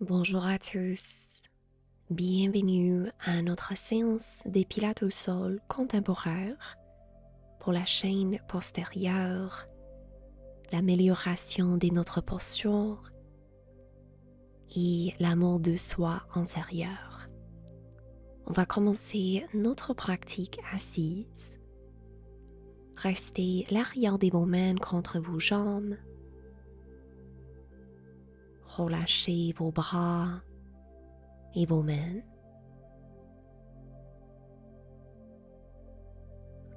Bonjour à tous, bienvenue à notre séance des pilates au sol contemporain pour la chaîne postérieure, l'amélioration de notre posture et l'amour de soi antérieur. On va commencer notre pratique assise. Restez l'arrière de vos mains contre vos jambes. Relâchez vos bras et vos mains.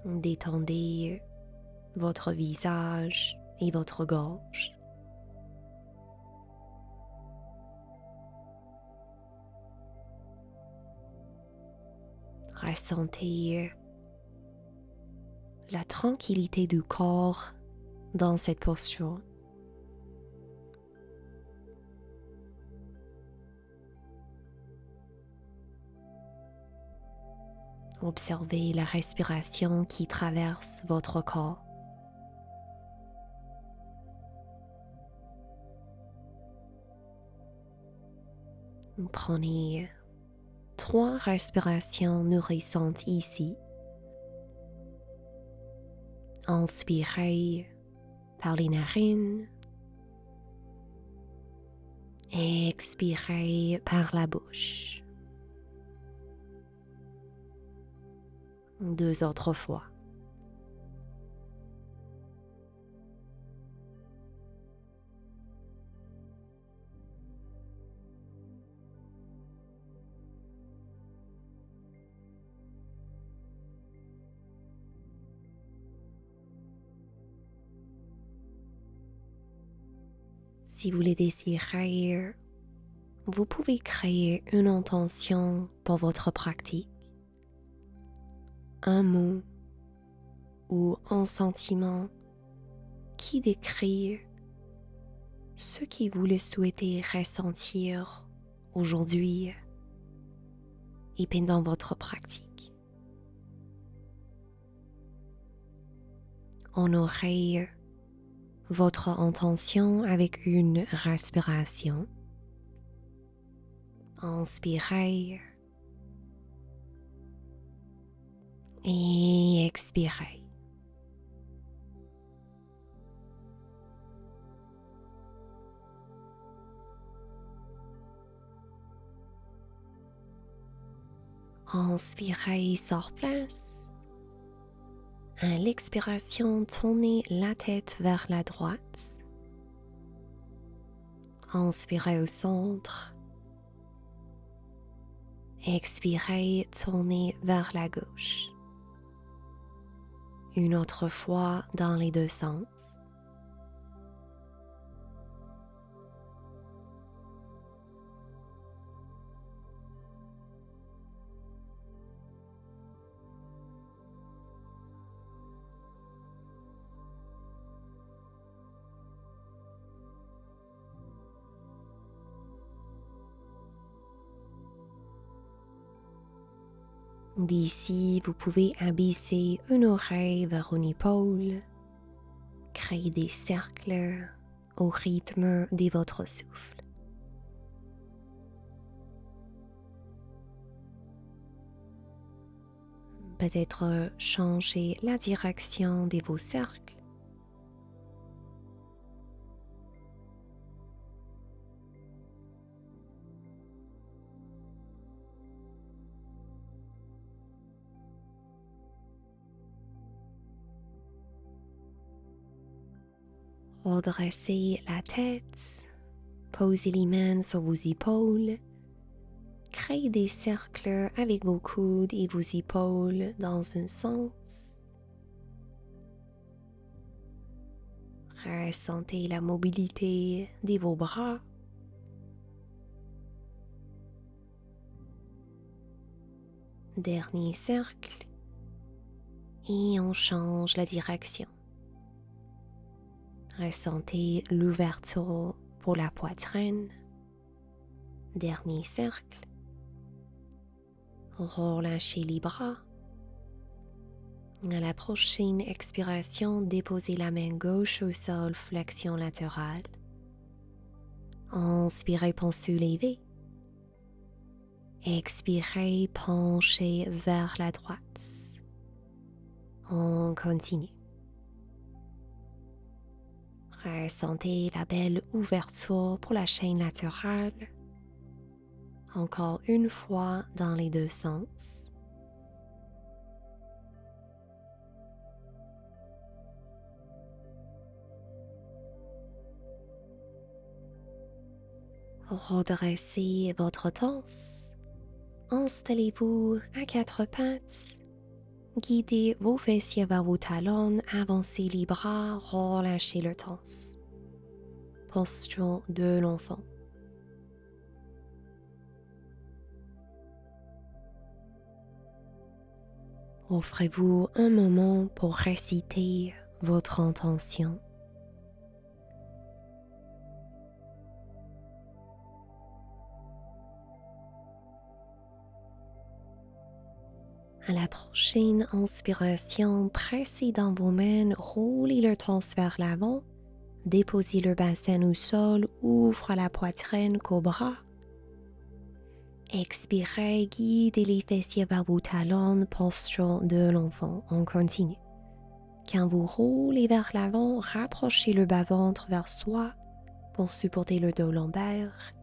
Détendez votre visage et votre gorge. Ressentez la tranquillité du corps dans cette posture. Observez la respiration qui traverse votre corps. Prenez 3 respirations nourrissantes ici. Inspirez par les narines. Expirez par la bouche. 2 autres fois. Si vous le désirez, vous pouvez créer une intention pour votre pratique, un mot ou un sentiment qui décrit ce que vous le souhaitez ressentir aujourd'hui et pendant votre pratique. Honorez votre intention avec une respiration. Inspirez et expirez. Inspirez sur place. À l'expiration, tournez la tête vers la droite. Inspirez au centre. Expirez, tournez vers la gauche. Une autre fois dans les deux sens. D'ici, vous pouvez abaisser une oreille vers une épaule, créer des cercles au rythme de votre souffle. Peut-être changer la direction de vos cercles. Redressez la tête, posez les mains sur vos épaules, créez des cercles avec vos coudes et vos épaules dans un sens. Ressentez la mobilité de vos bras. Dernier cercle et on change la direction. Ressentez l'ouverture pour la poitrine. Dernier cercle. Relâchez les bras. À la prochaine expiration, déposez la main gauche au sol, flexion latérale. Inspirez pour soulever. Expirez, penchez vers la droite. On continue. Ressentez la belle ouverture pour la chaîne latérale. Encore une fois dans les deux sens. Redressez votre torse. Installez-vous à quatre pattes. Guidez vos fessiers vers vos talons. Avancez les bras. Relâchez le torse. Posture de l'enfant. Offrez-vous un moment pour réciter votre intention. À la prochaine inspiration, pressez dans vos mains, roulez le torse vers l'avant, déposez le bassin au sol, ouvrez la poitrine, cobra. Expirez, guidez les fessiers vers vos talons, posture de l'enfant. On continue. Quand vous roulez vers l'avant, rapprochez le bas-ventre vers soi pour supporter le dos lombaire.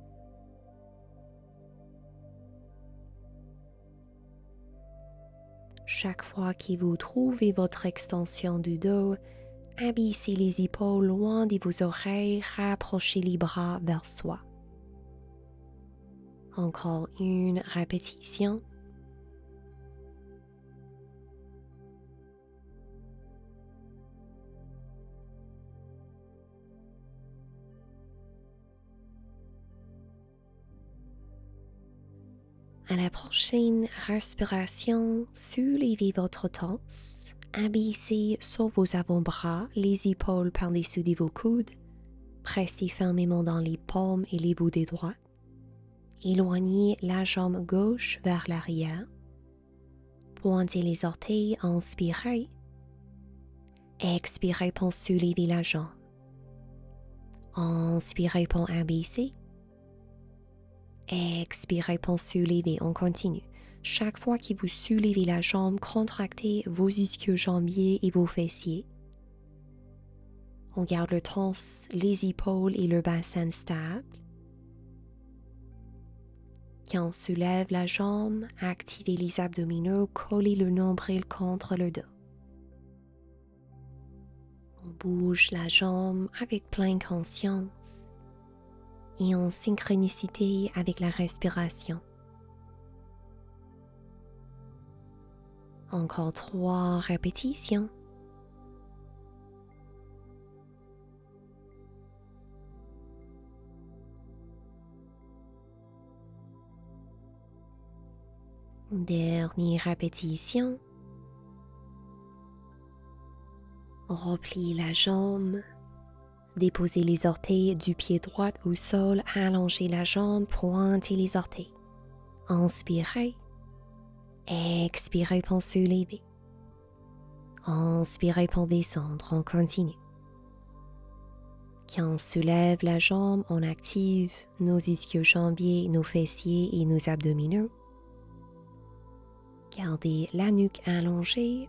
Chaque fois que vous trouvez votre extension du dos, abaissez les épaules loin de vos oreilles, rapprochez les bras vers soi. Encore une répétition. À la prochaine respiration, soulevez votre torse, abaissez sur vos avant-bras, les épaules par-dessus de vos coudes, pressez fermement dans les paumes et les bouts des doigts. Éloignez la jambe gauche vers l'arrière. Pointez les orteils, inspirez. Expirez pour soulever la jambe. Inspirez pour abaisser. Expirez pour soulever, on continue. Chaque fois que vous soulevez la jambe, contractez vos ischio-jambiers et vos fessiers. On garde le torse, les épaules et le bassin stable. Quand on soulève la jambe, activez les abdominaux, collez le nombril contre le dos. On bouge la jambe avec pleine conscience et en synchronicité avec la respiration. Encore 3 répétitions. Dernière répétition. Repliez la jambe. Déposez les orteils du pied droit au sol, allongez la jambe, pointez les orteils. Inspirez. Expirez pour soulever. Inspirez pour descendre, on continue. Quand on soulève la jambe, on active nos ischio-jambiers, nos fessiers et nos abdominaux. Gardez la nuque allongée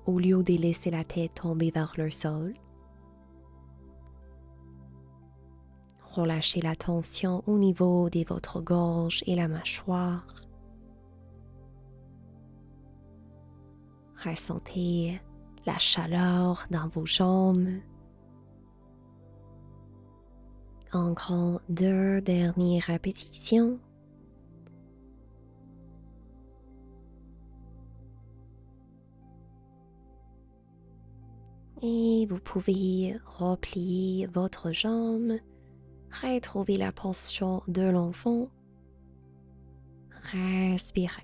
au lieu de laisser la tête tomber vers le sol. Relâchez la tension au niveau de votre gorge et la mâchoire. Ressentez la chaleur dans vos jambes. Encore 2 dernières répétitions. Et vous pouvez replier votre jambe, retrouver la posture de l'enfant. Respirez.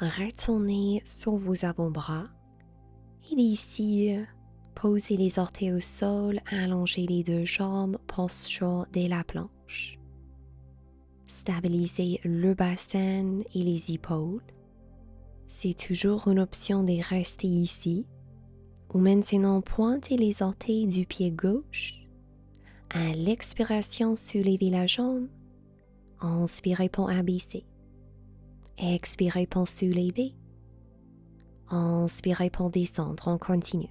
Retournez sur vos avant-bras et d'ici Posez les orteils au sol, allongez les deux jambes, posture dès la planche. Stabilisez le bassin et les épaules. C'est toujours une option de rester ici. Ou maintenant, pointez les orteils du pied gauche. À l'expiration, soulevez la jambe. Inspirez pour abaisser. Expirez pour soulever. Inspirez pour descendre. On continue.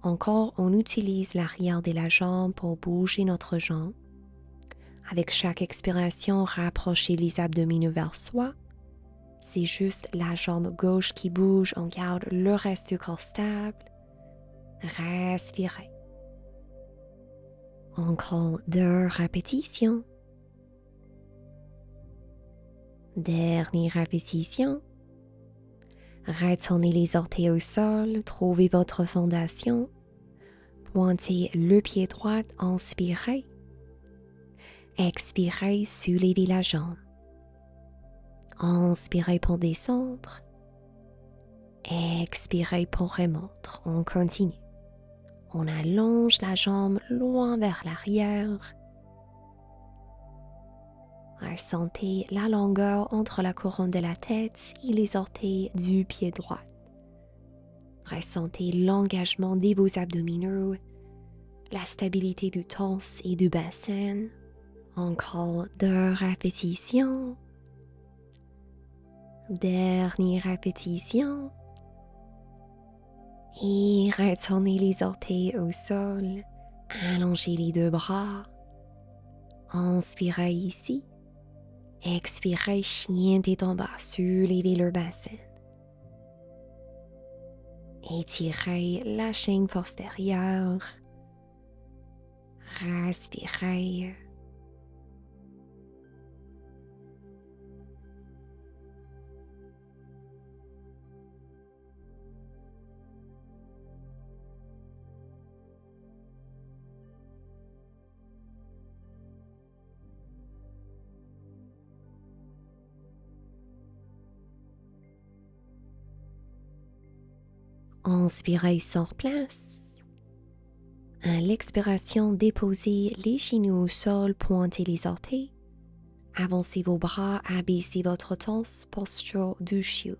Encore, on utilise l'arrière de la jambe pour bouger notre jambe. Avec chaque expiration, rapprochez les abdominaux vers soi. C'est juste la jambe gauche qui bouge. On garde le reste du corps stable. Respirez. Encore 2 répétitions. Dernière répétition. Retournez les orteils au sol, trouvez votre fondation. Pointez le pied droit, inspirez. Expirez, soulevez la jambe. Inspirez pour descendre. Expirez pour remonter. On continue. On allonge la jambe loin vers l'arrière. Ressentez la longueur entre la couronne de la tête et les orteils du pied droit. Ressentez l'engagement de vos abdominaux, la stabilité du torse et du bassin. Encore 2 répétitions. Dernière répétition. Et retournez les orteils au sol. Allongez les 2 bras. Inspirez ici. Expirez, chien tête en bas, soulevez le bassin. Étirez la chaîne postérieure. Respirez. Inspirez sur place. À l'expiration, déposez les genoux au sol, pointez les orteils. Avancez vos bras, abaissez votre torse, posture du chiot.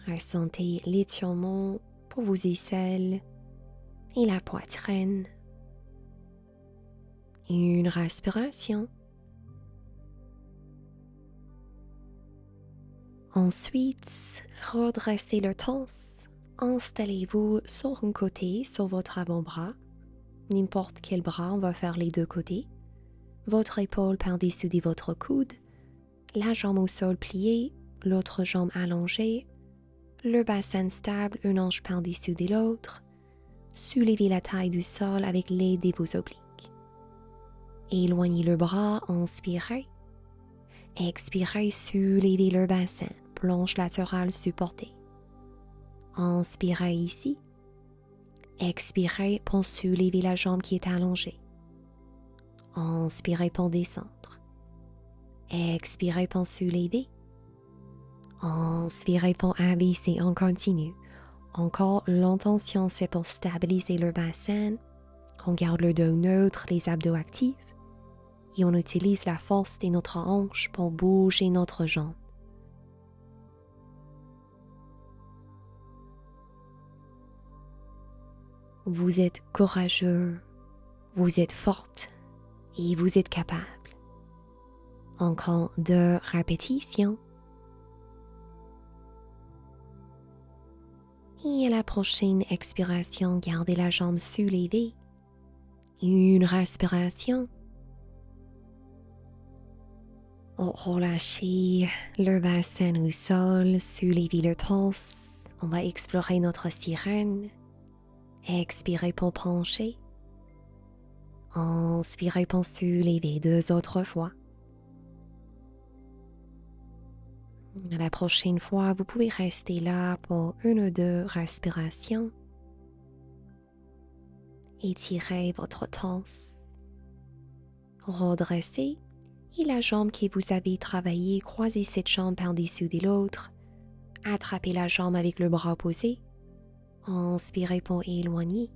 Ressentez l'étirement pour vos aisselles et la poitrine. Une respiration. Ensuite, redressez le torse. Installez-vous sur un côté, sur votre avant-bras. N'importe quel bras, on va faire les 2 côtés. Votre épaule par-dessus de votre coude. La jambe au sol pliée, l'autre jambe allongée. Le bassin stable, une hanche par-dessus de l'autre. Soulevez la taille du sol avec l'aide de vos obliques. Éloignez le bras, inspirez. Expirez, soulevez le bassin. Planche latérale supportée. Inspirez ici. Expirez pour soulever la jambe qui est allongée. Inspirez pour descendre. Expirez pour soulever. Inspirez pour abaisser. On continue. Encore, l'intention, c'est pour stabiliser le bassin. On garde le dos neutre, les abdos actifs. Et on utilise la force de notre hanche pour bouger notre jambe. Vous êtes courageux, vous êtes forte et vous êtes capable. Encore 2 répétitions. Et à la prochaine expiration, gardez la jambe soulevée. Une respiration. Relâchez le bassin au sol, soulevez le torse. On va explorer notre sirène. Expirez pour pencher. Inspirez pour soulever 2 autres fois. La prochaine fois, vous pouvez rester là pour 1 ou 2 respirations. Étirez votre torse. Redressez. Et la jambe que vous avez travaillée, croisez cette jambe par-dessus de l'autre. Attrapez la jambe avec le bras opposé. Inspirez pour éloigner.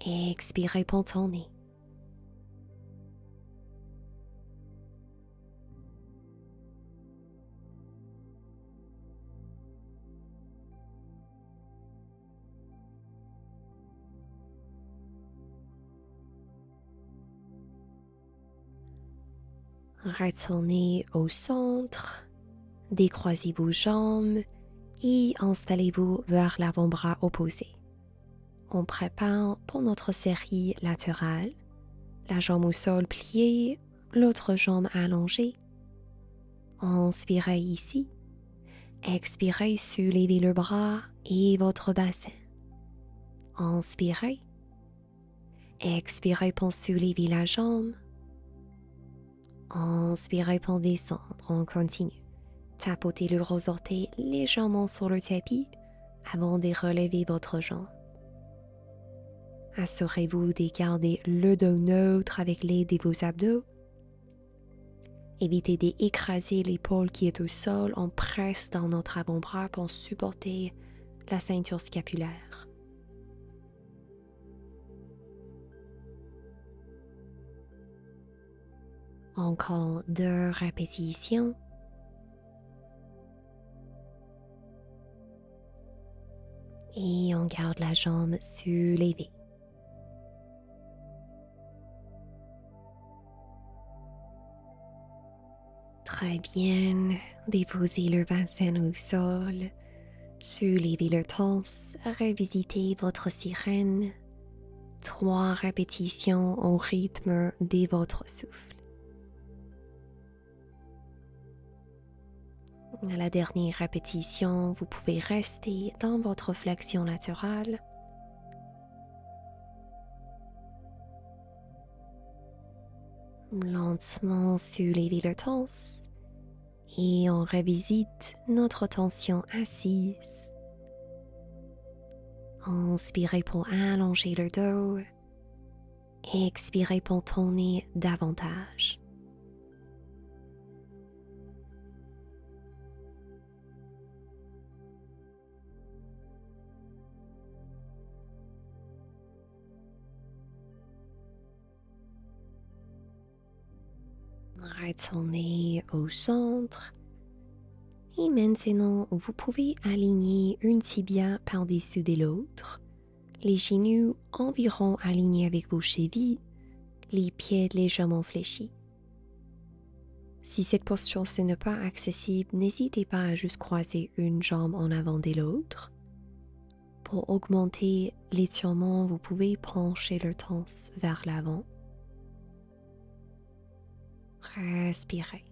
Expirez pour tourner. Retournez au centre, décroisez vos jambes et installez-vous vers l'avant-bras opposé. On prépare pour notre série latérale, la jambe au sol pliée, l'autre jambe allongée. Inspirez ici, expirez, soulevez le bras et votre bassin. Inspirez, expirez pour soulever la jambe. Inspirez pour descendre, on continue. Tapotez le gros orteil légèrement sur le tapis avant de relever votre jambe. Assurez-vous de garder le dos neutre avec l'aide de vos abdos. Évitez d'écraser l'épaule qui est au sol. On presse dans notre avant-bras pour supporter la ceinture scapulaire. Encore 2 répétitions. Et on garde la jambe soulevée. Très bien. Déposez le bassin au sol. Soulevez le torse. Revisitez votre sirène. 3 répétitions au rythme de votre souffle. À la dernière répétition, vous pouvez rester dans votre flexion latérale. Lentement soulevez le torse et on revisite notre tension assise. Inspirez pour allonger le dos. Expirez pour tourner davantage. Retournez au centre. Et maintenant, vous pouvez aligner une tibia par-dessus de l'autre, les genoux environ alignés avec vos chevilles, les pieds légèrement fléchis. Si cette posture n'est pas accessible, n'hésitez pas à juste croiser une jambe en avant de l'autre. Pour augmenter l'étirement, vous pouvez pencher le torse vers l'avant. Respirez.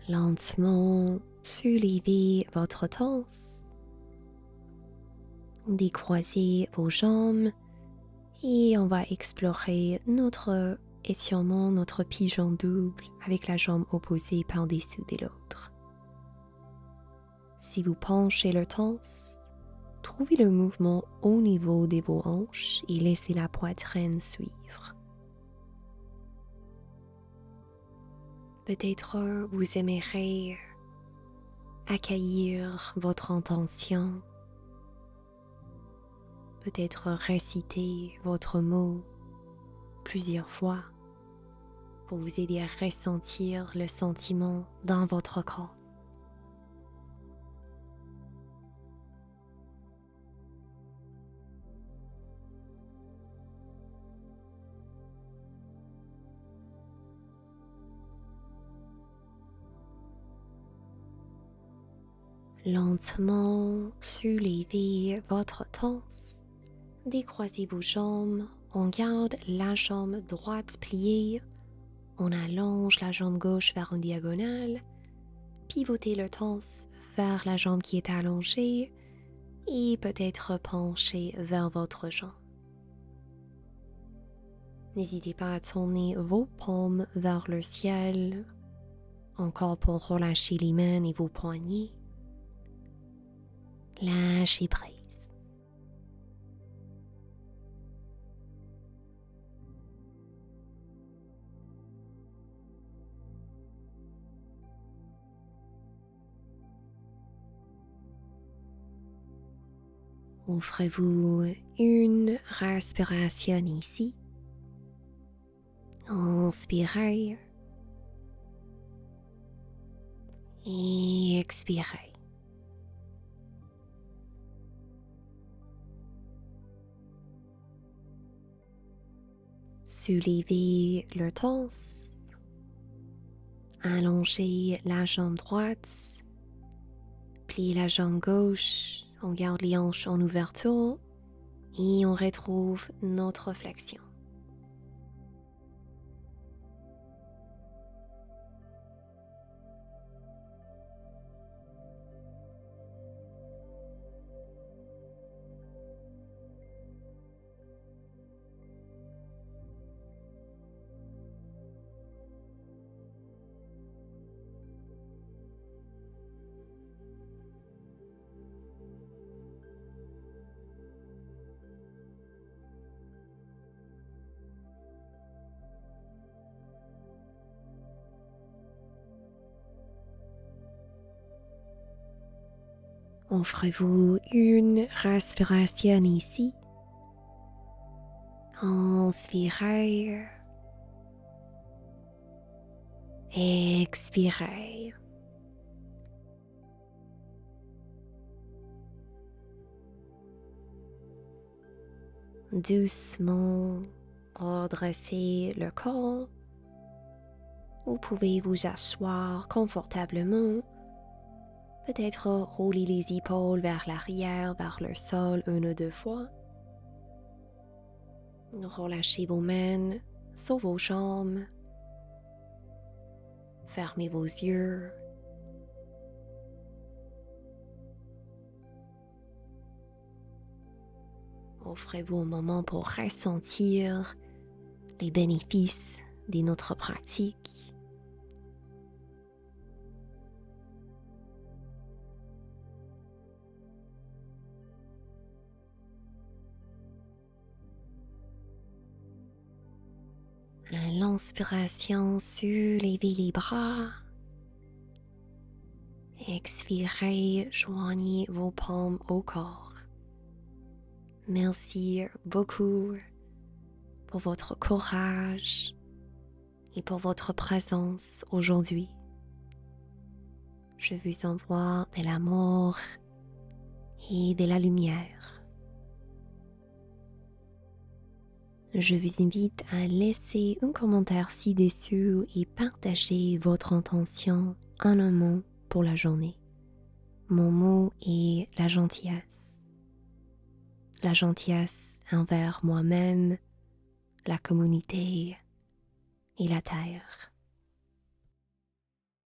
Lentement, soulevez votre torse. Décroisez vos jambes et on va explorer notre étirement, notre pigeon double avec la jambe opposée par-dessus de l'autre. Si vous penchez le torse, trouvez le mouvement au niveau de vos hanches et laissez la poitrine suivre. Peut-être vous aimerez accueillir votre intention, peut-être réciter votre mot plusieurs fois pour vous aider à ressentir le sentiment dans votre corps. Lentement, soulevez votre torse, décroisez vos jambes, on garde la jambe droite pliée, on allonge la jambe gauche vers une diagonale pivotez le torse vers la jambe qui est allongée et peut-être pencher vers votre jambe. N'hésitez pas à tourner vos paumes vers le ciel, encore pour relâcher les mains et vos poignets. Lâchez prise. Offrez-vous une respiration ici. Inspirez et expirez. Soulevez le torse, allongez la jambe droite, pliez la jambe gauche, on garde les hanches en ouverture et on retrouve notre flexion. Offrez-vous une respiration ici. Inspirez. Expirez. Doucement redressez le corps. Vous pouvez vous asseoir confortablement. Peut-être rouler les épaules vers l'arrière, vers le sol une ou deux fois. Relâchez vos mains sur vos jambes. Fermez vos yeux. Offrez-vous un moment pour ressentir les bénéfices de notre pratique. À l'inspiration, soulevez les bras. Expirez, joignez vos paumes au corps. Merci beaucoup pour votre courage et pour votre présence aujourd'hui. Je vous envoie de l'amour et de la lumière. Je vous invite à laisser un commentaire ci-dessous et partager votre intention en un mot pour la journée. Mon mot est la gentillesse. La gentillesse envers moi-même, la communauté et la terre.